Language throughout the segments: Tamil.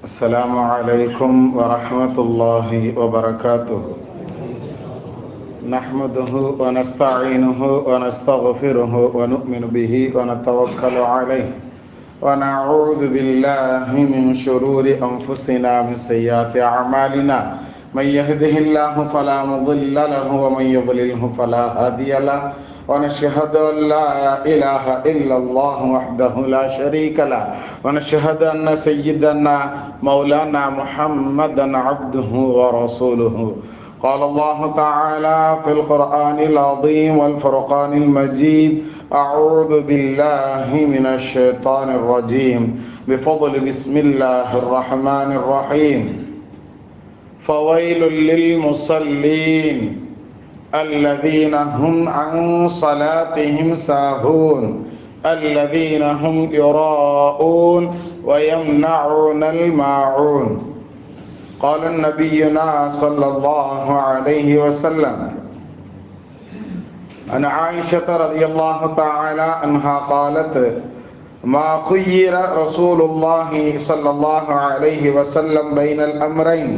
السلام عليكم ورحمة الله وبركاته. نحمده ونستعينه ونستغفره ونؤمن به ونتوكل عليه ونعوذ بالله من شرور أنفسنا من سيئات أعمالنا. من يهده الله فلا مضل له ومن يضلله فلا هادي له، ونشهد أن لا إله إلا الله وحده لا شريك له، ونشهد أن سيدنا مولانا محمدا عبده ورسوله. قال الله تعالى في القرآن العظيم والفرقان المجيد: أعوذ بالله من الشيطان الرجيم بفضل بسم الله الرحمن الرحيم. فويل للمصلين الذين هم عن صلاتهم ساهون الذين هم يراءون ويمنعون الماعون. قال نبينا صلى الله عليه وسلم عن عائشة رضي الله تعالى عنها قالت: ما خير رسول الله صلى الله عليه وسلم بين الأمرين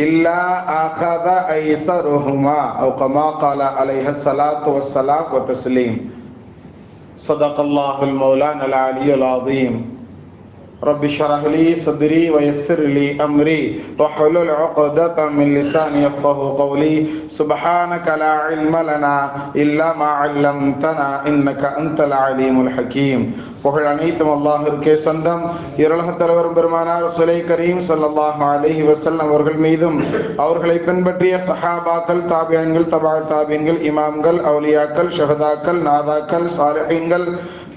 إلا أخذ أيسرهما، أو كما قال عليه الصلاة والسلام وتسليم. صدق الله المولانا العلي العظيم. رب اشرح لي صدري ويسر لي أمري واحلل عقدة من لساني يفقهوا قولي. سبحانك لا علم لنا إلا ما علمتنا إنك أنت العليم الحكيم. புகழ் அனைத்தும் அல்லாஹ்விற்கே சொந்தம். இருளகத் தலைவர் பெருமானார் ரசூலை கரீம் ஸல்லல்லாஹு அலைஹி வஸல்லம் அவர்கள் மீதும், அவர்களை பின்பற்றிய சஹாபாக்கள், தாபியீன்கள், தபா தாபியீன்கள், இமாம்கள், அவுலியாக்கள், ஷஹதாக்கள், நாதாக்கள், சாலிஹீன்கள்,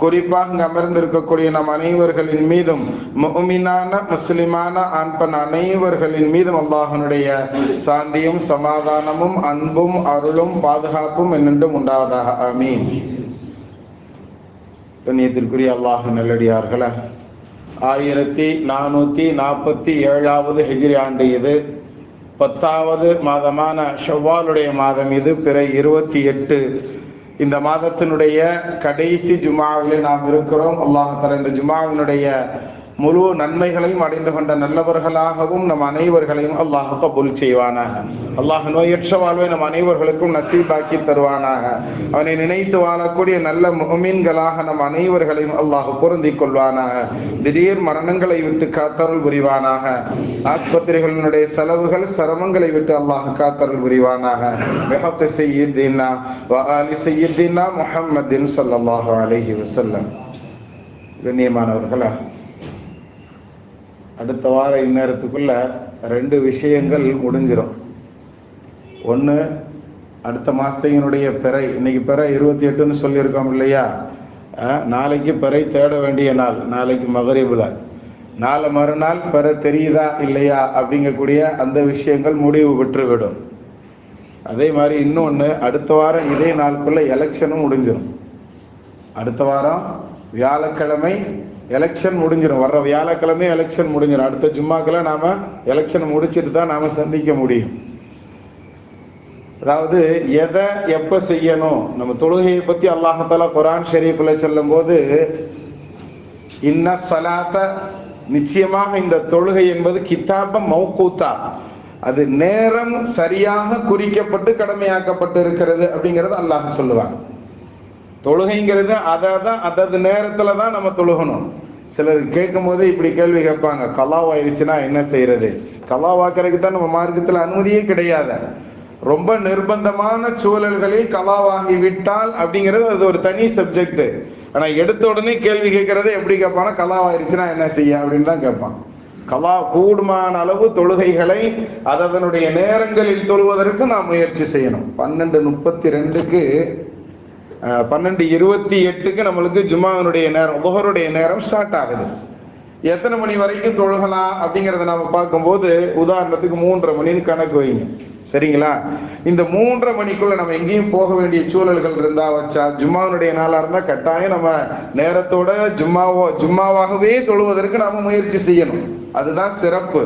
குறிப்பாக இங்கு அமர்ந்திருக்கக்கூடிய நம் அனைவர்களின் மீதும், முஃமினான முஸ்லிமான ஆண் பெண் அனைவர்களின் மீதும் அல்லாஹ்வினுடைய சாந்தியும் சமாதானமும் அன்பும் அருளும் பாதுகாப்பும் என்னென்றும் உண்டாவதாக. ஆமீன். கண்ணியத்திற்குரிய அல்லாஹ் நல்லடியார்களே, 1447 ஹிஜ்ரி ஆண்டு இது. 10வது மாதமான ஷவ்வாலுடைய மாதம் இது. பிற 28 இந்த மாதத்தினுடைய கடைசி ஜுமாவிலே நாம் இருக்கிறோம். அல்லாஹ் தஆலா இந்த ஜுமாவினுடைய முழு நன்மைகளையும் அடைந்து கொண்ட நல்லவர்களாகவும் நம் அனைவர்களையும் அல்லாஹ் கபூல் செய்வானாக. அல்லாஹ் நோயற்ற வாழ்வை நம் அனைவர்களுக்கும் நசீபாக்கி தருவானாக. அவனை நினைத்து வாழக்கூடிய நல்ல முஃமின்களாக நம் அனைவர்களையும் அல்லாஹ் பொருந்திக் கொள்வானாக. திடீர் மரணங்களை விட்டு காத்தருள் புரிவானாக. ஆஸ்பத்திரிகளினுடைய செலவுகள் சிரமங்களை விட்டு அல்லாஹ் காத்தருள் புரிவானாக. பிஹக்கி சய்யிதினா வ ஆலி சய்யிதினா முஹம்மதின் ஸல்லல்லாஹு அலைஹி வஸல்லம். கண்ணியமானவர்களே, அடுத்த வார இந்நேரத்துக்குள்ள 2 விஷயங்கள் முடிஞ்சிடும். ஒன்று, அடுத்த மாதத்தினுடைய பிறை. இன்னைக்கு பிறை 28ன்னு சொல்லியிருக்கோம் இல்லையா? நாளைக்கு பிறை தேட வேண்டிய நாள். நாளைக்கு மகரிபில். நாளை மறுநாள் பிறை தெரியுதா இல்லையா அப்படிங்கக்கூடிய அந்த விஷயங்கள் முடிவு பெற்றுவிடும். அதே மாதிரி இன்னொன்று, அடுத்த வாரம் இதே நாளுக்குள்ள எலெக்ஷனும் முடிஞ்சிடும். அடுத்த வாரம் வியாழக்கிழமை எலெக்ஷன் முடிஞ்சிடும். வர்ற வியாழக்கிழமை எலெக்ஷன் முடிஞ்சிடும். அடுத்த ஜும்மாக்கெல்லாம் நாம எலெக்ஷன் முடிச்சுட்டு தான் நாம சந்திக்க முடியும். அதாவது எதை எப்ப செய்யணும், நம்ம தொழுகையை பத்தி அல்லாஹ் தஆலா குர்ஆன் ஷரீஃப்ல சொல்லும் போது, இன்ன ஸலாத்த, நிச்சயமாக இந்த தொழுகை என்பது கிதாபம் மௌகூத்தா, அது நேரம் சரியாக குறிக்கப்பட்டு கடமையாக்கப்பட்டு இருக்கிறது அப்படிங்கறது அல்லாஹ் சொல்லுவாங்க. தொழுகைங்கிறது அதது நேரத்துல தான் நம்ம தொழுகணும். சிலர் கேட்கும் போது இப்படி கேள்வி கேட்பாங்க, கலாவாயிருச்சுன்னா என்ன செய்யறது? கலாவாக்குறதுக்கு தான் நம்ம மார்க்கத்துல அனுமதியே கிடையாது. ரொம்ப நிர்பந்தமான சூழல்களில் கலாவாகி விட்டால் அப்படிங்கிறது அது ஒரு தனி சப்ஜெக்ட். ஆனா எடுத்த உடனே கேள்வி கேட்கறது எப்படி கேட்பானா, கலாவாயிருச்சுன்னா என்ன செய்ய அப்படின்னு தான் கேட்பான். கலா கூடுமான அளவு தொழுகைகளை அதனுடைய நேரங்களில் தொழுவதற்கு நாம் முயற்சி செய்யணும். 12:32க்கு 12:28க்கு நம்மளுக்கு ஜும்மாவினுடைய நேரம், லுஹருடைய நேரம் ஸ்டார்ட் ஆகுது. எத்தனை மணி வரைக்கும் தொழுகலாம் அப்படிங்கிறத நாம பார்க்கும்போது, உதாரணத்துக்கு 3:30 மணின்னு கணக்கு வைங்க, சரிங்களா? இந்த 3:30 மணிக்குள்ள நம்ம எங்கேயும் போக வேண்டிய சூழல்கள் இருந்தா வச்சா, ஜும்மாவினுடைய நாளா இருந்தா கட்டாயம் நம்ம நேரத்தோட ஜும்மாவாகவே தொழுவதற்கு நாம முயற்சி செய்யணும். அதுதான் சிறப்பு.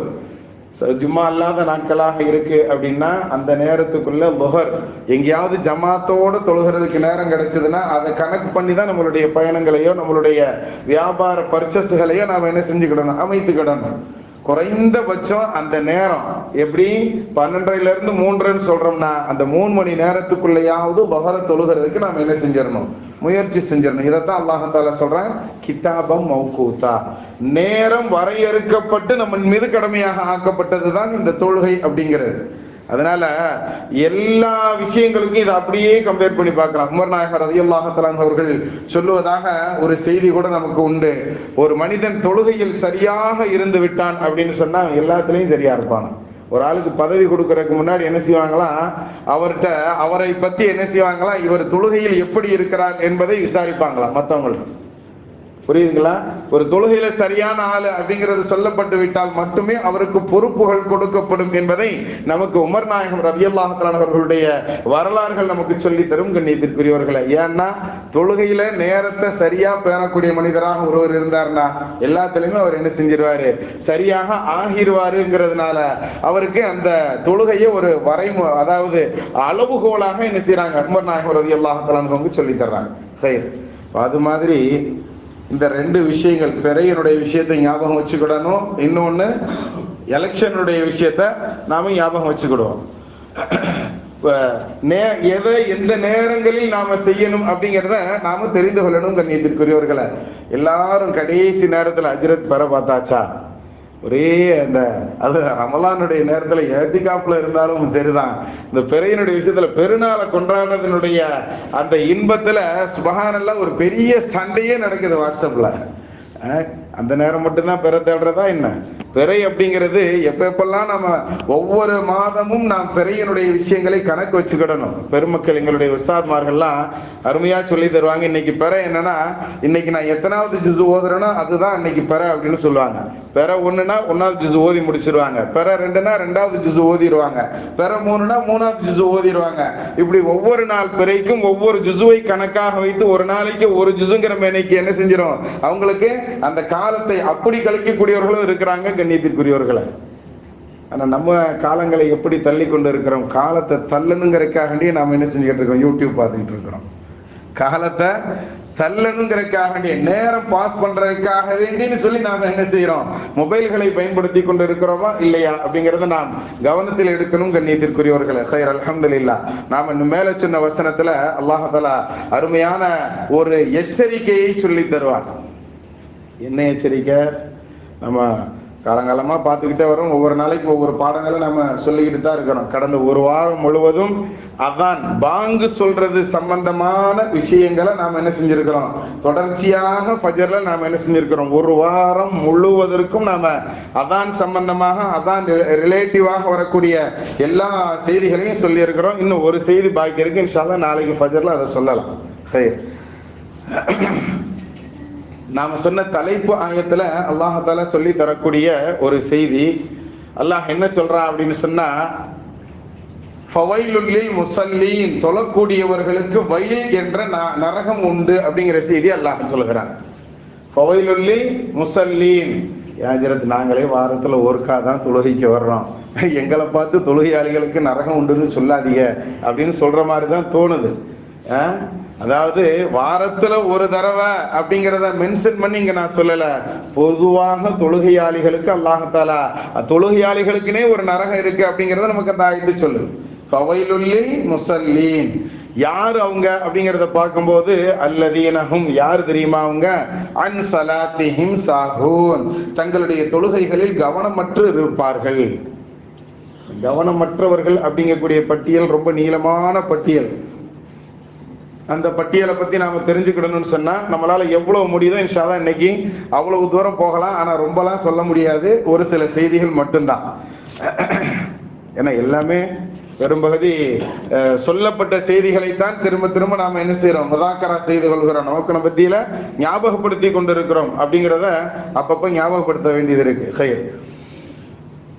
ஜும்மா அல்லாத நாட்களாக இருக்கு அப்படின்னா அந்த நேரத்துக்குள்ள லுஹர் எங்கேயாவது ஜமாத்தோடு தொழுகிறதுக்கு நேரம் கிடைச்சதுன்னா அதை கணக்கு பண்ணி தான் நம்மளுடைய பயணங்களையோ நம்மளுடைய வியாபார பர்ச்சேஸ்களையோ நாம் என்ன செஞ்சுக்கிடணும், அமைத்துக்கிடணும். குறைந்தபட்சம் அந்த நேரம் எப்படி 12:30 இருந்து 3:00 சொல்றோம்னா அந்த 3 மணி நேரத்துக்குள்ளேயாவது பஹர தொழுகிறதுக்கு நாம என்ன செஞ்சிடணும், முயற்சி செஞ்சிடணும். இதைத்தான் அல்லாஹ் தஆலா சொல்றான், கிதாபம் மௌகூதா, நேரம் வரையறுக்கப்பட்டு நம்ம மீது கடமையாக ஆக்கப்பட்டதுதான் இந்த தொழுகை அப்படிங்கிறது. அதனால எல்லா விஷயங்களுக்கும் இதை அப்படியே கம்பேர் பண்ணி பார்க்கலாம். உமர் நாயகர் ரலியல்லாஹு தஆலா அவர்கள் சொல்லுவதாக ஒரு செய்தி கூட நமக்கு உண்டு. ஒரு மனிதன் தொழுகையில் சரியாக இருந்து விட்டான் அப்படின்னு சொன்னா எல்லாத்துலயும் சரியா இருப்பான். ஒரு ஆளுக்கு பதவி கொடுக்கறதுக்கு முன்னாடி என்ன செய்வாங்களா, அவரை பத்தி என்ன செய்வாங்களா, இவர் தொழுகையில் எப்படி இருக்கிறார் என்பதை விசாரிப்பாங்களா மற்றவங்களுக்கு. புரியுதுங்களா? ஒரு தொழுகையில சரியான ஆளு அப்படிங்கிறது சொல்லப்பட்டு விட்டால் மட்டுமே அவருக்கு பொறுப்புகள் கொடுக்கப்படும் என்பதை நமக்கு உமர் நாயகம் ரலியல்லாஹு தஆலா அவர்களுடைய வரலாறுகள் நமக்கு சொல்லி தரும். கண்ணியத்திற்குரியவர்களே, ஏன்னா தொழுகையில நேரத்தை சரியா பேணக்கூடிய மனிதராக ஒருவர் இருந்தார்னா எல்லாத்துலயுமே அவர் என்ன செஞ்சிருவாரு, சரியாக ஆகிருவாருங்கிறதுனால அவருக்கு அந்த தொழுகையை ஒரு அதாவது அளவுகோலாக என்ன செய்யறாங்க, உமர் நாயகம் ரலியல்லாஹு தஆலா அவங்க சொல்லி தர்றாங்க. சரி, அது மாதிரி இந்த 2 விஷயங்கள், பிறையினுடைய விஷயத்தை ஞாபகம் வச்சுக்கிடணும், இன்னொன்னு எலெக்ஷனுடைய விஷயத்த நாம ஞாபகம் வச்சுக்கிடுவோம். எதை எந்த நேரங்களில் நாம செய்யணும் அப்படிங்கிறத நாம தெரிந்து கொள்ளணும். கண்ணியத்திற்குரியவர்களை, எல்லாரும் கடைசி நேரத்துல அஜ்ரத் பெற பார்த்தாச்சா, ஒரே அந்த அது ரமலானுடைய நேரத்துல ஏத்திகாப்புல இருந்தாலும் சரிதான், இந்த பிறையினுடைய விஷயத்துல பெருநாளை கொண்டாடுறதுனுடைய அந்த இன்பத்துல சுபஹானல்லாஹ் ஒரு பெரிய சண்டையே நடக்குது வாட்ஸ்அப்ல. அந்த நேரம் மட்டும்தான் பிறை தேடுறதா என்ன? பிறை அப்படிங்கிறது எப்பெல்லாம் நம்ம ஒவ்வொரு மாதமும் நாம் பிறையினுடைய விஷயங்களை கணக்கு வச்சுக்கிடணும். பெருமக்கள் எங்களுடைய உஸ்தாத்மார்கள்லாம் அருமையா சொல்லி தருவாங்க. இன்னைக்கு பிறை என்னன்னா, இன்னைக்கு நான் எத்தனாவது ஜுஸ் ஓதுறேனோ அதுதான் இன்னைக்கு பிறை அப்படின்னு சொல்லுவாங்க. பிறை 1னா 1வது ஜுஸ் ஓதி முடிச்சிருவாங்க, பிறை 2னா 2வது ஜுஸ் ஓதிடுவாங்க, பிறை 3னா 3வது ஜுஸ் ஓதிடுவாங்க. இப்படி ஒவ்வொரு நாள் பிறைக்கும் ஒவ்வொரு ஜுசுவை கணக்காக வைத்து ஒரு நாளைக்கு ஒரு ஜுசுங்கிற மேனைக்கு என்ன செஞ்சிடும், அவங்களுக்கு அந்த காலத்தை அப்படி கழிக்கக்கூடியவர்களும் இருக்கிறாங்க. கண்ணியத்திற்குரியவர்களை, ஆனா நம்ம காலங்களை எப்படி தள்ளி கொண்டு இருக்கிறோம், காலத்தை தள்ளணுங்கிறதுக்காக நாம என்ன செஞ்சுக்கிட்டு இருக்கோம், யூடியூப் பார்த்துக்கிட்டு இருக்கிறோம். காலத்தை தள்ளணுங்கிறதுக்காக, நேரம் பாஸ் பண்றதுக்காக வேண்டின்னு சொல்லி நாம என்ன செய்யறோம், மொபைல்களை பயன்படுத்தி கொண்டு இருக்கிறோமா இல்லையா அப்படிங்கறத நாம் கவனத்தில் எடுக்கணும். கண்ணியத்திற்குரியவர்களை, ஹைர் அல்ஹம்துலில்லாஹ், நாம இன்னும் மேல சொன்ன வசனத்துல அல்லாஹ் தஆலா அருமையான ஒரு எச்சரிக்கையை சொல்லி தருவார். என்ன எச்சரிக்கை? நம்ம காலங்காலமா பார்த்துக்கிட்டே வரோம். ஒவ்வொரு நாளைக்கு ஒவ்வொரு பாடங்களை நம்ம சொல்லிக்கிட்டு தான் இருக்கிறோம். கடந்த ஒரு வாரம் முழுவதும் அதான் பாங்கு சொல்றது சம்பந்தமான விஷயங்களை நாம என்ன செஞ்சிருக்கிறோம், தொடர்ச்சியாக ஃபஜர்ல நாம என்ன செஞ்சிருக்கிறோம், ஒரு வாரம் முழுவதற்கும் நாம அதான் சம்பந்தமாக அதான் ரிலேட்டிவாக வரக்கூடிய எல்லா செய்திகளையும் சொல்லி இருக்கிறோம். இன்னும் ஒரு செய்தி பாக்கி இருக்கு, இன்ஷா அல்லாஹ் நாளைக்கு ஃபஜர்ல அதை சொல்லலாம். சரி, நாம சொன்ன தலைப்பு ஆயத்துல அல்லாஹ் தஆலா சொல்லி தரக்கூடிய ஒரு செய்தி, அல்லாஹ் என்ன சொல்றான் அப்படின்னு சொன்னா, ஃபவைலுல் லில் முஸல்லீன், தொழக்கூடியவர்களுக்கு வயல் என்ற நரகம் உண்டு அப்படிங்கிற செய்தி அல்லாஹ் சொல்கிறான். ஃபவைலுல் லில் முஸல்லீன், ஹஜ்ரத் நாங்களே வாரத்துல ஒருக்கா தான் தொழுகைக்கு வர்றோம், எங்களை பார்த்து தொழுகையாளிகளுக்கு நரகம் உண்டுன்னு சொல்லாதீங்க அப்படின்னு சொல்ற மாதிரி தான் தோணுது. அதாவது வாரத்துல ஒரு தடவை அப்படிங்கிறத மென்ஷன் பண்ணி இங்க நான் சொல்லல, பொதுவாக தொழுகையாளிகளுக்கு அல்லாஹ் தஆலா தொழுகையாளிகளுக்குனே ஒரு நரகம் இருக்கு அப்படிங்கறத நமக்கு அந்த ஆயத்து சொல்லுது. ஃபவைலுல் லில் முஸல்லீன், யார் அவங்க அப்படிங்கறத பார்க்கும்போது அல்லதீனஹும், யார் தெரியுமா அவங்க, அன் ஸலாத்திஹிம் சாஹூன், தங்களுடைய தொழுகைகளில் கவனமற்று இருப்பார்கள். கவனமற்றவர்கள் அப்படிங்கக்கூடிய பட்டியல் ரொம்ப நீளமான பட்டியல். அந்த பட்டியலை பத்தி நாம தெரிஞ்சுக்கிடணும்னு சொன்னா நம்மளால எவ்வளவு முடியுதோ இன்ஷா அல்லாஹ் இன்னைக்கு அவ்வளவு தூரம் போகலாம். ஆனா ரொம்பலாம் சொல்ல முடியாது, ஒரு சில செய்திகள் மட்டும்தான். ஏன்னா எல்லாமே பெரும்பகுதி சொல்லப்பட்ட செய்திகளைத்தான் திரும்ப திரும்ப நாம என்ன செய்யறோம், முதாக்கரா செய்து கொள்கிறோம், நமக்கு பத்தியில ஞாபகப்படுத்தி கொண்டிருக்கிறோம். அப்படிங்கிறத அப்பப்ப ஞாபகப்படுத்த வேண்டியது இருக்கு. ஹைர்,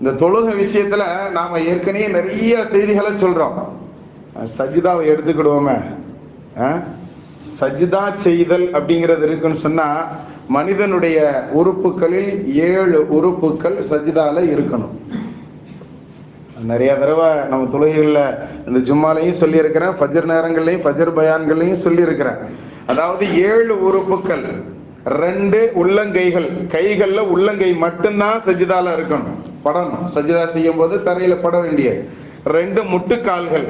இந்த தொழுகை விஷயத்துல நாம ஏற்கனவே நிறைய செய்திகளை சொல்றோம். சஜிதாவை எடுத்துக்கிடுவோமே, சஜிதா செய்தல் அப்படிங்கிறது இருக்குன்னு சொன்னா, மனிதனுடைய உறுப்புகளில் 7 உறுப்புகள் சஜிதால இருக்கணும். நிறைய தடவை நம்ம தொழுகைகள்ல இந்த ஜும்மாலையும் சொல்லி இருக்கிறேன், ஃபஜர் நேரங்கள்லையும் ஃபஜர் பயான்கள்லையும் சொல்லி இருக்கிறேன். அதாவது 7 உறுப்புகள் 2 உள்ளங்கைகள், கைகள்ல உள்ளங்கை மட்டும்தான் சஜிதால இருக்கணும், படணும். சஜிதா செய்யும் போது தரையில பட வேண்டிய 2 முட்டுக்கால்கள்,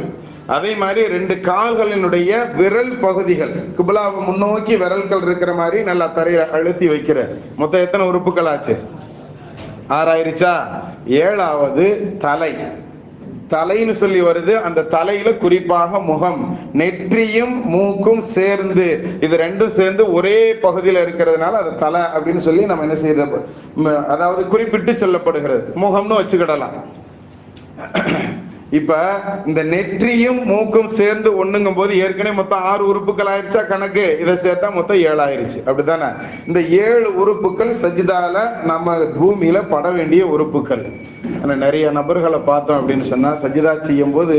அதே மாதிரி 2 கால்களினுடைய விரல் பகுதிகள் கிப்லாவை முன்னோக்கி விரல்கள் இருக்கிற மாதிரி நல்லா தரையில அழுத்தி வைக்கிற. மொத்தம் எத்தனை உறுப்புகள் ஆச்சு? 6 ஆயிருச்சா? 7வது தலை. தலைன்னு சொல்லி வருது. அந்த தலையில குறிப்பாக முகம், நெற்றியும் மூக்கும் சேர்ந்து, இது 2ம் சேர்ந்து ஒரே பகுதியில் இருக்கிறதுனால அது தலை அப்படின்னு சொல்லி நம்ம என்ன செய்யறது, அதாவது குறிப்பிட்டு சொல்லப்படுகிறது. முகம்னு வச்சுக்கிடலாம். இப்ப இந்த நெற்றியும் மூக்கும் சேர்ந்து ஒண்ணுங்கும் போது ஏற்கனவே மொத்தம் 6 உறுப்புகள் ஆயிடுச்சா கணக்கு, இதை சேர்த்தா மொத்தம் 7 ஆயிருச்சு. அப்படித்தானே? இந்த 7 உறுப்புகள் சஜிதால நம்ம பூமியில பட வேண்டிய உறுப்புகள். நிறைய நபர்களை பார்த்தோம் அப்படின்னு சொன்னா சஜிதா செய்யும் போது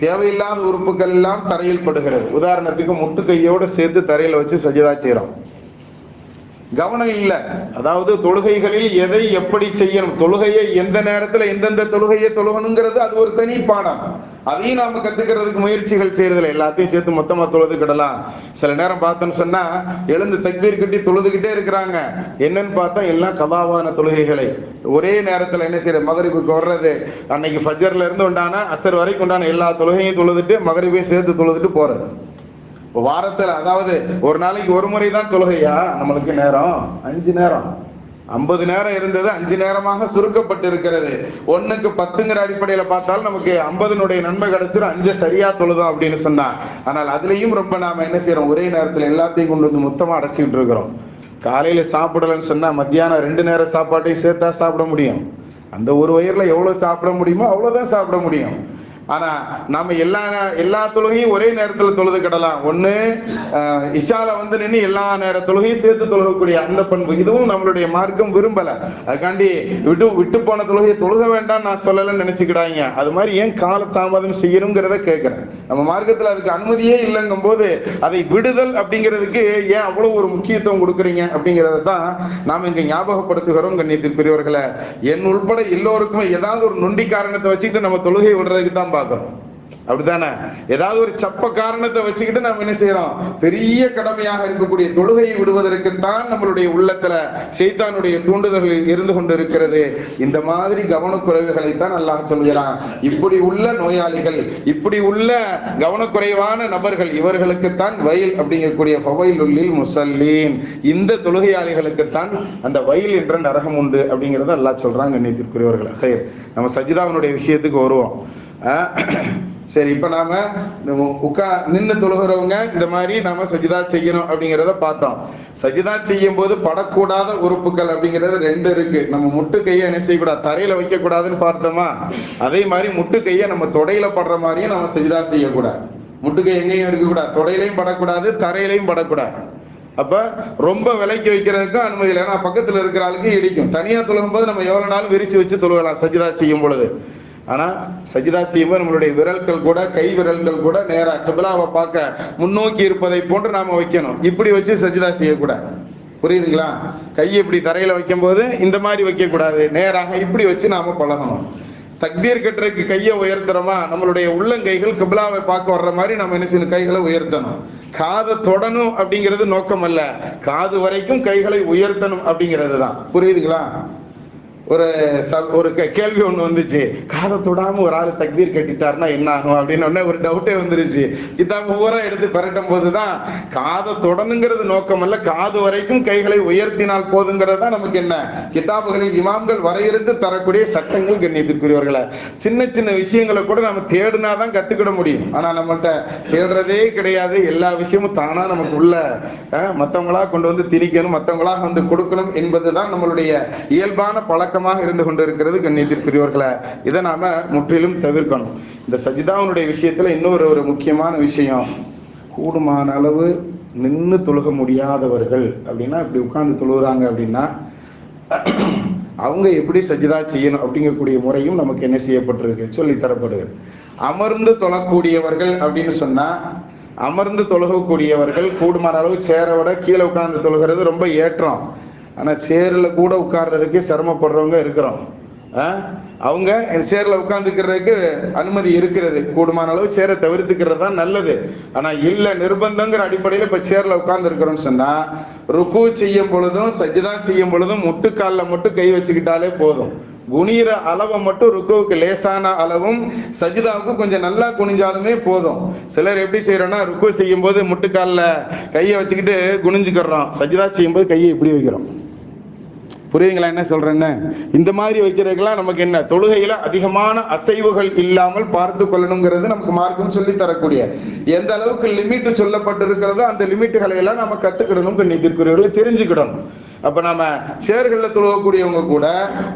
தேவையில்லாத உறுப்புகள் எல்லாம் தரையில் படுகிறது. உதாரணத்துக்கு முட்டு கையோடு சேர்த்து தரையில வச்சு சஜிதா செய்யறோம், கவனம் இல்ல. அதாவது தொழுகைகளில் எதை எப்படி செய்யணும், தொழுகையை எந்த நேரத்துல எந்தெந்த தொழுகையை தொழுகணுங்கிறது அது ஒரு தனி பாடம். அதையும் நாம கத்துக்கிறதுக்கு முயற்சிகள் செய்யறதில்ல. எல்லாத்தையும் சேர்த்து மொத்தமா தொழுதுக்கிடலாம். சில நேரம் பார்த்தோன்னு சொன்னா எழுந்து தக்பீர் கட்டி தொழுதுகிட்டே இருக்கிறாங்க. என்னன்னு பார்த்தா எல்லாம் கதாவான தொழுகைகளை ஒரே நேரத்துல என்ன செய்யற, மகரிபுக்கு வர்றது, அன்னைக்கு ஃபஜ்ர்ல இருந்து உண்டான அசர் வரைக்கும் உண்டான எல்லா தொழுகையும் தொழுதுட்டு மகரிபையும் சேர்த்து தொழுதுட்டு போறது. வாரத்துல, அதாவது ஒரு நாளைக்கு ஒரு முறை தான் தொழுகையா? நம்மளுக்கு நேரம் 5 நேரம், 50 நேரம் இருந்தது 5 நேரமாக சுருக்கப்பட்டு இருக்கிறது. 1க்கு 10ங்கிற அடிப்படையில பார்த்தாலும் நமக்கு 50னுடைய நன்மை கிடைச்சிடும், 5 சரியா தொழுதோம் அப்படின்னு சொன்னா. ஆனால் அதுலயும் ரொம்ப நாம என்ன செய்யறோம், ஒரே நேரத்துல எல்லாத்தையும் கொண்டு வந்து மொத்தமா அடைச்சிக்கிட்டு இருக்கிறோம். காலையில சாப்பிடலன்னு சொன்னா மத்தியானம் 2 நேரம் சாப்பாட்டையும் சேர்த்தா சாப்பிட முடியும். அந்த ஒரு வயிறுல எவ்வளவு சாப்பிட முடியுமோ அவ்வளவுதான் சாப்பிட முடியும். ஆனா நாம எல்லா தொழுகையும் ஒரே நேரத்துல தொழுதுக்கிடலாம். ஒண்ணு இஷால வந்து நின்று எல்லா நேர தொழுகையும் சேர்த்து தொழுகக்கூடிய அந்த பண்பு, இதுவும் நம்மளுடைய மார்க்கம் விரும்பல. அதுக்காண்டி விட்டு போன தொழுகையை தொழுக வேண்டாம் நான் சொல்லலன்னு நினைச்சுக்கிடாங்க. அது மாதிரி ஏன் கால தாமதம் செய்யணுங்கிறத கேட்கிறேன். நம்ம மார்க்கத்துல அதுக்கு அனுமதியே இல்லைங்கும் போது அதை விடுதல் அப்படிங்கிறதுக்கு ஏன் அவ்வளவு ஒரு முக்கியத்துவம் கொடுக்குறீங்க அப்படிங்கிறத தான் நாம இங்க ஞாபகப்படுத்துகிறோம். கண்ணியத்திற்குரியவர்களே, என் உள்பட எல்லோருக்குமே ஏதாவது ஒரு நொண்டி காரணத்தை வச்சுக்கிட்டு நம்ம தொழுகை விடுறதுக்கு தான் பார்க்கிறோம். அப்படித்தானே? ஏதாவது ஒரு சப்ப காரணத்தை வச்சுக்கிட்டு நம்ம என்ன செய்யறோம், பெரிய கடமையாக இருக்கக்கூடிய தொழுகையை விடுவதற்குத்தான் நம்மளுடைய உள்ளத்துல ஷைத்தானுடைய தூண்டுதல்கள் இருந்து கொண்டு இருக்கிறது. இந்த மாதிரி கவனக்குறைவுகளைத்தான் அல்லாஹ் சொல்கிறான். இப்படி உள்ள நோயாளிகள், இப்படி உள்ள கவனக்குறைவான நபர்கள், இவர்களுக்குத்தான் வயல் அப்படிங்கக்கூடிய ஃபவைலுல்லில் முஸல்லீன், இந்த தொழுகையாளிகளுக்குத்தான் அந்த வயல் என்ற நரகம் உண்டு அப்படிங்கறத அல்லாஹ் சொல்றாங்க. கண்ணியத்திற்குரியவர்களே, நம்ம சஜிதாவினுடைய விஷயத்துக்கு வருவோம். சரி, இப்ப நாம நின்று தொழுகிறவங்க இந்த மாதிரி நாம சஜிதா செய்யணும் அப்படிங்கிறத பார்த்தோம். சஜிதா செய்யும் போது படக்கூடாத உறுப்புகள் அப்படிங்கிறது 2 இருக்கு. நம்ம முட்டு கையை என்ன செய்யக்கூடாது, தரையில வைக்க கூடாதுன்னு பார்த்தோமா? அதே மாதிரி முட்டு கையை நம்ம தொடையில படுற மாதிரியும் நம்ம சஜிதா செய்யக்கூடாது. முட்டுக்கை எங்கேயும் இருக்கக்கூடாது, தொடையிலையும் படக்கூடாது, தரையிலையும் படக்கூடாது. அப்ப ரொம்ப விலைக்கு வைக்கிறதுக்கும் அனுமதி இல்லை. ஏன்னா பக்கத்துல இருக்கிற ஆளுக்கு இடிக்கும். தனியா தொழுகும் போது நம்ம எவ்வளவு நாள் விரிச்சு வச்சு தொழுகலாம் சஜிதா செய்யும் பொழுது. ஆனா சஜிதா செய்யும்போது நம்மளுடைய விரல்கள் கூட, கை விரல்கள் கூட நேரா கிப்லாவை பார்க்க முன்னோக்கி இருப்பதை போன்று நாம வைக்கணும். இப்படி வச்சு சஜிதா செய்யக்கூடாது. புரியுதுங்களா? கையை இப்படி தரையில வைக்கும் போது இந்த மாதிரி வைக்க கூடாது, நேராக இப்படி வச்சு நாம பழகணும். தக்பீர் கட்டுறதுக்கு கையை உயர்த்துறோமா, நம்மளுடைய உள்ளங்கைகள் கிப்லாவை பார்க்க வர்ற மாதிரி நம்ம என்ன செய்யணும், கைகளை உயர்த்தணும். காதை தொடணும் அப்படிங்கிறது நோக்கம் அல்ல, காது வரைக்கும் கைகளை உயர்த்தணும் அப்படிங்கிறது தான். புரியுதுங்களா? ஒரு கேள்வி ஒண்ணு வந்துச்சு, காதை தொடாம ஒரு ஆள் தக்பீர் கட்டிட்டாருன்னா என்ன ஆகும் அப்படின்னு ஒரு டவுட்டே வந்துருச்சு. கிதாபு பூரா எடுத்து பெரட்டும் போதுதான் காதை தொடணுங்கிறது நோக்கம் அல்ல, காது வரைக்கும் கைகளை உயர்த்தினால் போதுங்கிறது தான் நமக்கு என்ன கிதாபுகளில் இமாம்கள் வரையறுத்து தரக்கூடிய சட்டங்கள். கண்ணியத்திற்குரியவர்களை, சின்ன சின்ன விஷயங்களை கூட நம்ம தேடினாதான் கத்துக்கிட முடியும். ஆனா நம்மகிட்ட தேடுறதே கிடையாது. எல்லா விஷயமும் தானா நமக்கு உள்ள மத்தவங்களா கொண்டு வந்து திணிக்கணும், மத்தவங்களாக வந்து கொடுக்கணும் என்பதுதான் நம்மளுடைய இயல்பான பழக்கம் இருந்து கொண்டிருக்கிறது. கண்ணியத்திற்குரியவர்களே, இதை நாம முற்றிலும் தவிர்க்கணும். இந்த சஜிதாவுடைய விஷயத்துல இன்னொரு முக்கியமான விஷயம், கூடுமான அளவு நின்று தொழுக முடியாதவர்கள் அப்படின்னா, இப்படி உட்கார்ந்து தொழுகிறாங்க அப்படின்னா அவங்க எப்படி சஜிதா செய்யணும் அப்படிங்கக்கூடிய முறையும் நமக்கு என்ன செய்யப்பட்டிருக்கு, சொல்லி தரப்படுகிறது. அமர்ந்து தொழக்கூடியவர்கள் அப்படின்னு சொன்னா, அமர்ந்து தொழுகக்கூடியவர்கள் கூடுமான அளவு சேரை விட கீழே உட்கார்ந்து தொழுகிறது ரொம்ப ஏற்றம். ஆனா சேரில் கூட உட்கார்றதுக்கு சிரமப்படுறவங்க இருக்கிறோம். அவங்க சேர்ல உட்கார்ந்துக்கிறதுக்கு அனுமதி இருக்கிறது, கூடுமான அளவு சேரை தவிர்த்துக்கிறது தான் நல்லது. ஆனா இல்ல நிர்பந்தங்கிற அடிப்படையில் இப்ப சேர்ல உட்கார்ந்து இருக்கிறோம்னு சொன்னா ருக்கு செய்யும் பொழுதும் சஜ்தா செய்யும் பொழுதும் முட்டுக்கால்ல மட்டும் கை வச்சுக்கிட்டாலே போதும். குனிற அளவை மட்டும் ருக்குவுக்கு லேசான அளவும் சஜிதாவுக்கு கொஞ்சம் நல்லா குனிஞ்சாலுமே போதும். சிலர் எப்படி செய்யறோம்னா ருக்கு செய்யும் போது முட்டுக்கால்ல கையை வச்சுக்கிட்டு குனிஞ்சுக்கிறோம், சஜிதா செய்யும் போது கையை இப்படி வைக்கிறோம். புரியுதுங்களா என்ன சொல்றேன்னு? இந்த மாதிரி வைக்கிறதுக்கெல்லாம் நமக்கு என்ன, தொழுகையில அதிகமான அசைவுகள் இல்லாமல் பார்த்து கொள்ளணுங்கிறது நமக்கு மார்க்கம் சொல்லி தரக்கூடிய, எந்த அளவுக்கு லிமிட் சொல்லப்பட்டிருக்கிறதோ அந்த லிமிட்டுகளை எல்லாம் நம்ம கத்துக்கிடணும், கண்ணியத்திற்குரியவர்களை தெரிஞ்சுக்கிடணும். அப்ப நம்ம சேர்களில் தொழுகக்கூடியவங்க கூட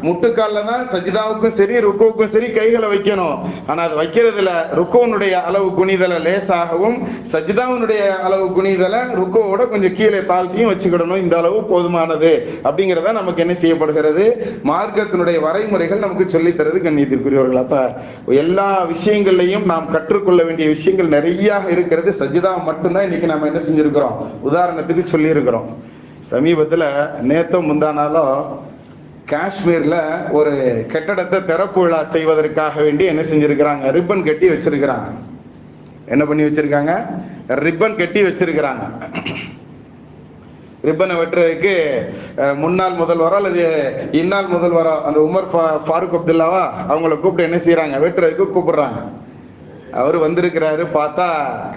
முட்டுக்கால்ல தான் சஜிதாவுக்கும் சரி ருக்குவுக்கும் சரி கைகளை வைக்கணும். ஆனா அது வைக்கிறதுல ருக்குவனுடைய அளவு குனிதலை லேசாகவும் சஜிதாவுடைய அளவு குனிதலை ருக்குவோட கொஞ்சம் கீழே தாழ்த்தியும் வச்சுக்கிடணும். இந்த அளவு போதுமானது அப்படிங்கிறத நமக்கு என்ன செய்யப்படுகிறது, மார்க்கத்தினுடைய வரைமுறைகள் நமக்கு சொல்லித்தரது கண்ணியத்திற்குரியவர்கள். அப்ப எல்லா விஷயங்கள்லையும் நாம் கற்றுக்கொள்ள வேண்டிய விஷயங்கள் நிறைய இருக்கிறது. சஜிதா மட்டும்தான் இன்னைக்கு நம்ம என்ன செஞ்சிருக்கிறோம், உதாரணத்துக்கு சொல்லி இருக்கிறோம். சமீபத்தில் நேத்தோ முந்தானாலும் காஷ்மீர்ல ஒரு கட்டடத்தை திறப்பு விழா செய்வதற்காக வேண்டி என்ன செஞ்சிருக்கிறாங்க, ரிப்பன் கட்டி வச்சிருக்கிறாங்க. என்ன பண்ணி வச்சிருக்காங்க, ரிப்பன் கட்டி வச்சிருக்கிறாங்க. ரிப்பனை வெட்டுறதுக்கு முன்னாள் முதல்வரோ அல்லது இந்நாள் முதல்வரோ அந்த உமர் ஃபாரூக் அப்துல்லாவா அவங்கள கூப்பிட்டு என்ன செய்யறாங்க, வெட்டுறதுக்கு கூப்பிடுறாங்க. அவர் வந்திருக்கிறாரு, பார்த்தா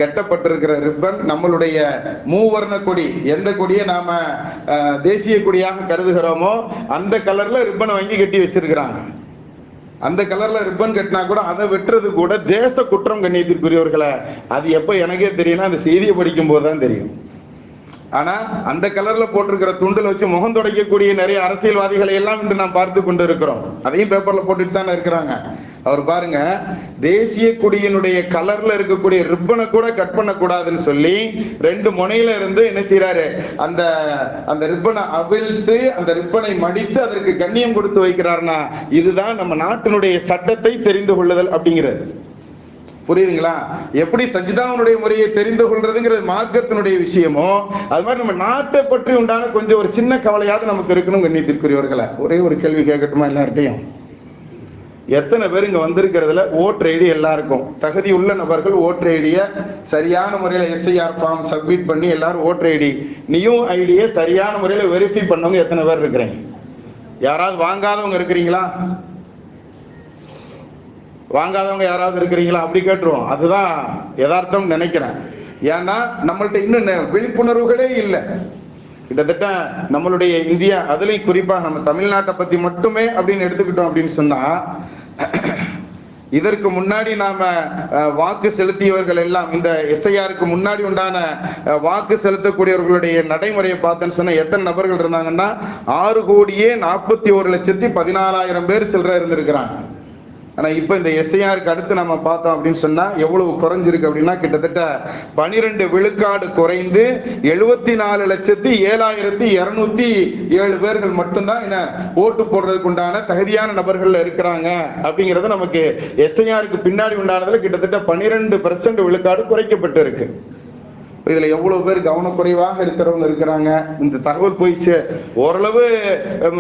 கட்டப்பட்டிருக்கிற ரிப்பன் நம்மளுடைய மூவர்ண கொடி, எந்த கொடியை நாம தேசிய கொடியாக கருதுகிறோமோ அந்த கலர்ல ரிப்பனை வாங்கி கட்டி வச்சிருக்கிறாங்க. அந்த கலர்ல ரிப்பன் கட்டினா கூட அதை வெட்டுறது கூட தேச குற்றம் கண்ணியத்திற்குரியவர்களை. அது எப்ப எனக்கே தெரியும்னா அந்த செய்தியை படிக்கும் போதுதான் தெரியும். ஆனா அந்த கலர்ல போட்டிருக்கிற துண்டுல வச்சு முகம் துடைக்கக்கூடிய நிறைய அரசியல்வாதிகளை எல்லாம் இன்று நாம் பார்த்து கொண்டு இருக்கிறோம். அதையும் பேப்பர்ல போட்டுட்டு தானே இருக்கிறாங்க. அவர் பாருங்க, தேசிய கொடியினுடைய கலர்ல இருக்கக்கூடிய ரிப்பனை கூட கட் பண்ண கூடாதுன்னு சொல்லி ரெண்டு முனையில இருந்து என்ன செய்யறாரு, அந்த அந்த ரிப்பனை அவிழ்த்து அந்த ரிப்பனை மடித்து அதற்கு கண்ணியம் கொடுத்து வைக்கிறார்னா இதுதான் நம்ம நாட்டினுடைய சட்டத்தை தெரிந்து கொள்ளுதல் அப்படிங்கிறது. புரியுதுங்களா? எப்படி சஜிதாவுடைய முறையை தெரிந்து கொள்றதுங்கிறது மார்க்கத்தினுடைய விஷயமோ அது மாதிரி நம்ம நாட்டை பற்றி உண்டான கொஞ்சம் ஒரு சின்ன கவலையாவது நமக்கு இருக்கணும் கண்ணியத்திற்குரியவர்களை. ஒரே ஒரு கேள்வி கேட்கட்டுமா எல்லார்ட்டையும்? எத்தனை பேர் இங்க வந்திருக்கிறதுல ஓட்டர் ஐடி எல்லாருக்கும் தகுதி உள்ள நபர்கள் ஓட்டர் ஐடிய சரியான முறையில எஸ்ஐஆர் ஃபார்ம் சப்மிட் பண்ணி எல்லாரும் ஓட்டர் ஐடி நியூ ஐடியை சரியான முறையில வெரிஃபை பண்ணவங்க எத்தனை பேர் இருக்கிறீங்க? யாராவது வாங்காதவங்க இருக்கிறீங்களா? வாங்காதவங்க யாராவது இருக்கிறீங்களா? அப்படி கேட்டுருவோம். அதுதான் யதார்த்தம் நினைக்கிறேன். ஏன்னா நம்மள்ட்ட இன்னும் விழிப்புணர்வுகளே இல்லை. கிட்டத்தட்ட நம்மளுடைய இந்தியா, அதுலயும் குறிப்பா நம்ம தமிழ்நாட்டை பத்தி மட்டுமே அப்படின்னு எடுத்துக்கிட்டோம் அப்படின்னு சொன்னா, இதற்கு முன்னாடி நாம வாக்கு செலுத்தியவர்கள் எல்லாம் இந்த எஸ்ஐஆருக்கு முன்னாடி உண்டான வாக்கு செலுத்தக்கூடியவர்களுடைய நடைமுறையை பார்த்தேன்னு சொன்னா எத்தனை நபர்கள் இருந்தாங்கன்னா 6,41,14,00,000 பேர் சில்லறை இருந்திருக்கிறாங்க. ஆனா இப்ப இந்த எஸ்ஐஆருக்கு அடுத்து நம்ம பார்த்தோம் அப்படின்னு சொன்னா எவ்வளவு குறைஞ்சிருக்கு அப்படின்னா கிட்டத்தட்ட 12 விழுக்காடு குறைந்து 74,07,207 பேர்கள் மட்டும்தான் என்ன ஓட்டு போடுறதுக்கு உண்டான தகுதியான நபர்கள் இருக்கிறாங்க அப்படிங்கறது நமக்கு எஸ்ஐஆருக்கு பின்னாடி உண்டானதுல கிட்டத்தட்ட 12% விழுக்காடு குறைக்கப்பட்டு இருக்கு. இதுல எவ்வளவு பேர் கவனக்குறைவாக இருக்கிறவங்க இருக்கிறாங்க. இந்த தகவல் போயிடுச்சு. ஓரளவு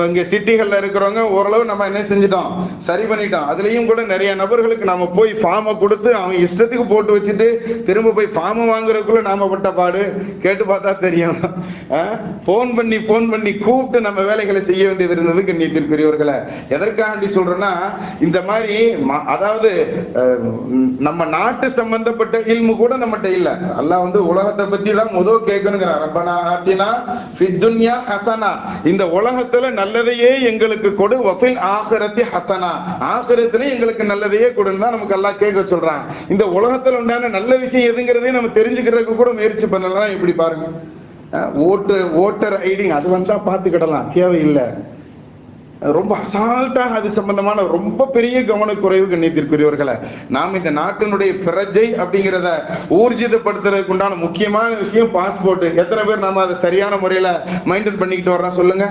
இங்க சிட்டிகள்ல இருக்கிறவங்க ஓரளவு நம்ம என்ன செஞ்சிட்டோம், சரி பண்ணிட்டோம். அதுலயும் கூட நிறைய நபர்களுக்கு நாம போய் ஃபார்மை கொடுத்து அவங்க இஷ்டத்துக்கு போட்டு வச்சுட்டு திரும்ப போய் ஃபார்மை வாங்குறதுக்குள்ள நாம பட்ட பாடு கேட்டு பார்த்தா தெரியும். போன் பண்ணி கூப்பிட்டு நம்ம வேலைகளை செய்ய வேண்டியது இருந்தது கண்ணியத்திற்குரியவர்களை. எதற்காண்டி சொல்றேன்னா, இந்த மாதிரி அதாவது நம்ம நாட்டு சம்பந்தப்பட்ட இல்மு கூட நம்மகிட்ட இல்ல. அல்லாஹ் வந்து உலக பத்தி தான் முதல் கேட்கணுங்கிறார். ரப்பனா ஆத்தினா ஃபித் துன்யா ஹஸனா, இந்த உலகத்துல நல்லதையே எங்களுக்கு கொடு, வஃபில் ஆகிரத்தி ஹஸனா, ஆகிரத்திலே எங்களுக்கு நல்லதையே கொடுன்னு தான் நமக்கு அல்லாஹ் கேட்க சொல்றான். இந்த உலகத்துல உண்டான நல்ல விஷயம் எதுங்கிறதே நம்ம தெரிஞ்சுக்கிறதுக்கு கூட முயற்சி பண்ணலாம். இப்படி பாருங்க, ஓட்டர் ஐடி அது வந்தா பாத்துக்கிடலாம், தேவையில்லை. ரொம்ப அசால்ட்டாக அது சம்பந்தமான ரொம்ப பெரிய கவனக்குறைவு கண்ணியத்திற்குரியவர்களை. நாம் இந்த நாட்டினுடைய பிரஜை அப்படிங்கிறத ஊர்ஜிதப்படுத்துறதுக்கு உண்டான முக்கியமான விஷயம் பாஸ்போர்ட். எத்தனை பேர் நாம அதை சரியான முறையில மெயின்டைன் பண்ணிக்கிட்டு வர்றோம் சொல்லுங்க?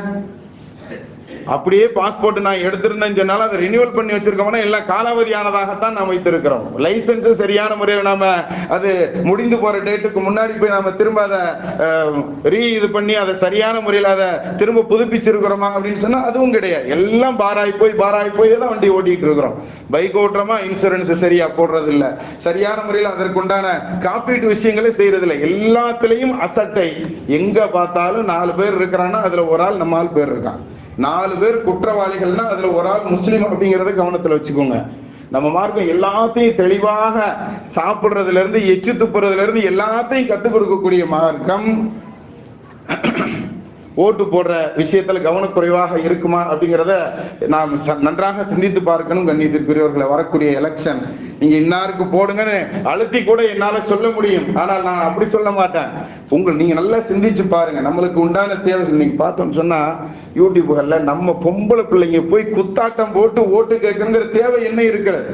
அப்படியே பாஸ்போர்ட் நான் எடுத்திருந்தேன்னு சொன்னாலும் அதை ரினியூவல் பண்ணி வச்சிருக்கோம்னா எல்லாம் காலாவதியானதாகத்தான் நாம் வைத்திருக்கிறோம். லைசன்ஸ் சரியான முறையில் நாம அது முடிந்து போற டேட்டுக்கு முன்னாடி போய் நாம திரும்ப அதை இது பண்ணி அதை சரியான முறையில் அதை திரும்ப புதுப்பிச்சிருக்கிறோமா அப்படின்னு சொன்னா அதுவும் கிடையாது. எல்லாம் பாராய் போய் தான் வண்டி ஓட்டிட்டு இருக்கிறோம். பைக் ஓட்டுறோமா, இன்சூரன்ஸ் சரியா போடுறது இல்ல, சரியான முறையில் அதற்குண்டான காப்பீட்டு விஷயங்களை செய்யறது இல்லை. எல்லாத்திலையும் அசட்டை. எங்க பார்த்தாலும் 4 பேர் இருக்கிறான்னா அதுல ஒரு ஆள் நம்ம ஆள் பேர் இருக்கான். 4 பேர் குற்றவாளிகள்னா அதுல ஒரு ஆள் முஸ்லீம் அப்படிங்கறத கவனத்துல வச்சுக்கோங்க. நம்ம மார்க்கம் எல்லாத்தையும் தெளிவாக சாப்பிடுறதுல இருந்து எச்சு துப்புறதுல இருந்து எல்லாத்தையும் கத்துக் கொடுக்கக்கூடிய மார்க்கம். ஓட்டு போடுற விஷயத்துல கவனக்குறைவாக இருக்குமா அப்படிங்கிறத நாம் நன்றாக சிந்தித்து பார்க்கணும். கண்ணியத்திற்குரியவர்களை, வரக்கூடிய எலெக்ஷன் நீங்க இன்னாருக்கு போடுங்கன்னு அழுத்தி கூட என்னால சொல்ல முடியும். ஆனால் நான் அப்படி சொல்ல மாட்டேன். நீங்க நல்லா சிந்திச்சு பாருங்க. நம்மளுக்கு உண்டான தேவைகள் நீங்க பார்த்தோம்னு சொன்னா யூடியூப்கள்ல நம்ம பொம்பளை பிள்ளைங்க போய் குத்தாட்டம் போட்டு ஓட்டு கேட்கணுங்கிற தேவை என்ன இருக்கிறது?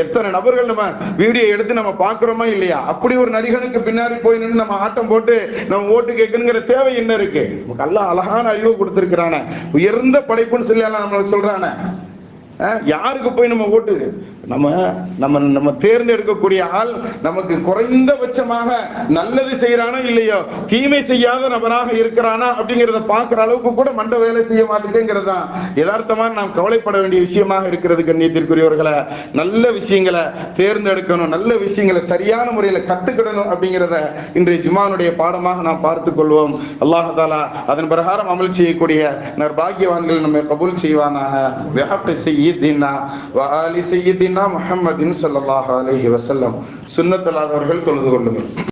எத்தனை நபர்கள் நம்ம வீடியோ எடுத்து நம்ம பாக்குறோமா இல்லையா? அப்படி ஒரு நடிகனுக்கு பின்னாடி போய் நின்று நம்ம ஆட்டம் போட்டு நம்ம ஓட்டு கேட்கணுங்கிற தேவை என்ன இருக்கு? அல்லாஹ் அழகான அறிவு கொடுத்திருக்கிறான, உயர்ந்த படைப்புன்னு சொல்லி நம்ம சொல்றான. யாருக்கு போய் நம்ம ஓட்டு நம்ம நம்ம நம்ம தேர்ந்தெடுக்கக்கூடிய ஆள் நமக்கு குறைந்தபட்சமாக நல்லது செய்யறானோ இல்லையோ, தீமை செய்யாத நபராக இருக்கிறானா அப்படிங்கிறத பார்க்கிற அளவுக்கு கூட மண்ட வேலை செய்ய மாட்டேங்கிறது தான் யதார்த்தமா நாம் கவலைப்பட வேண்டிய விஷயமாக இருக்கிறது. கண்ணியத்திற்குரியவர்களை, நல்ல விஷயங்களை தேர்ந்தெடுக்கணும், நல்ல விஷயங்களை சரியான முறையில கத்துக்கிடணும் அப்படிங்கிறத இன்றைய ஜும்மானுடைய பாடமாக நாம் பார்த்துக் கொள்வோம். அல்லாஹ் தஆலா அதன் பிரகாரம் அமல் செய்யக்கூடிய நற்பாக்கியவான்கள் நம்மை கபூல் செய்வானாக. வஹப்பி சய்யிதினா வ ஆலி சய்யிதினா முஹம்மதின் ஸல்லல்லாஹு அலைஹி வஸல்லம். சுன்னத்துல்லாதவர்கள் தொழுது கொள்ளுங்கள்.